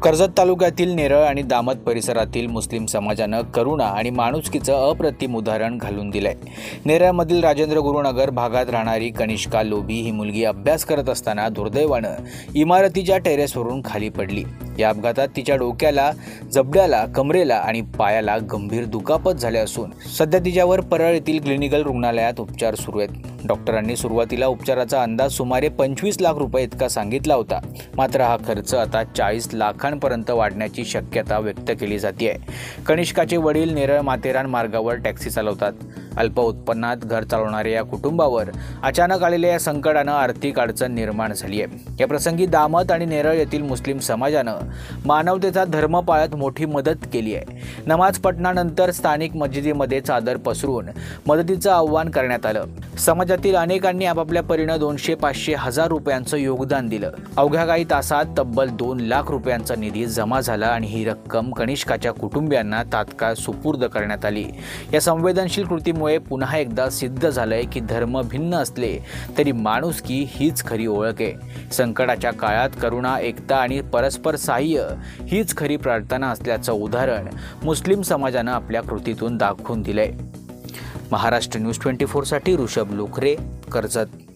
कर्जत तालुक्यातील नेरळ आणि दामत परिसरातील मुस्लिम समाजानं करुणा आणि माणुसकीचं अप्रतिम उदाहरण घालून दिलंय। नेरळमधील राजेंद्र गुरुनगर भागात राहणारी कनिष्का लोभी ही मुलगी अभ्यास करत असताना दुर्दैवानं इमारतीच्या टेरेसवरून खाली पडली। या अपघातात तिच्या डोक्याला, जबड्याला, कमरेला आणि पायाला गंभीर दुखापत झाले असून सध्या तिच्यावर परळ येथील क्लिनिकल रुग्णालयात उपचार सुरू आहेत। डॉक्टरांनी सुरुवातीला उपचाराचा अंदाज सुमारे 25 लाख रुपये इतका सांगितला होता, मात्र हा खर्च आता 40 लाखांपर्यंत वाढण्याची शक्यता व्यक्त केली जाते। कनिष्काचे वडील नेरळ माथेरान मार्गावर टॅक्सी चालवतात। अल्प उत्पन्नात घर चालवणाऱ्या या कुटुंबावर अचानक आलेल्या या संकटानं आर्थिक अडचण निर्माण झाली आहे। या प्रसंगी दामत आणि नेरळ येथील मुस्लिम समाजानं मानवतेचा धर्म पाळत मोठी मदत केली आहे। नमाज पठणानंतर स्थानिक मस्जिदीमध्ये चादर पसरून मदतीचं आवाहन करण्यात आलं। समाजातील अनेकांनी आपापल्या परीनं 200, 500, 1000 रुपयांचं योगदान दिलं। अवघ्या काही तासात तब्बल 2 लाख रुपयांचा निधी जमा झाला आणि ही रक्कम कनिष्काच्या कुटुंबियांना तात्काळ सुपूर्द करण्यात आली। या संवेदनशील कृतीमुळे पुन्हा एकदा सिद्ध झालंय की धर्म भिन्न असले तरी माणुसकी हीच खरी ओळख आहे। संकटाच्या काळात करुणा, एकता आणि परस्पर सहाय्य हीच खरी प्रार्थना असल्याचं उदाहरण मुस्लिम समाजानं आपल्या कृतीतून दाखवून दिलंय। महाराष्ट्र न्यूज 24 साठी ऋषभ लोखरे, कर्जत।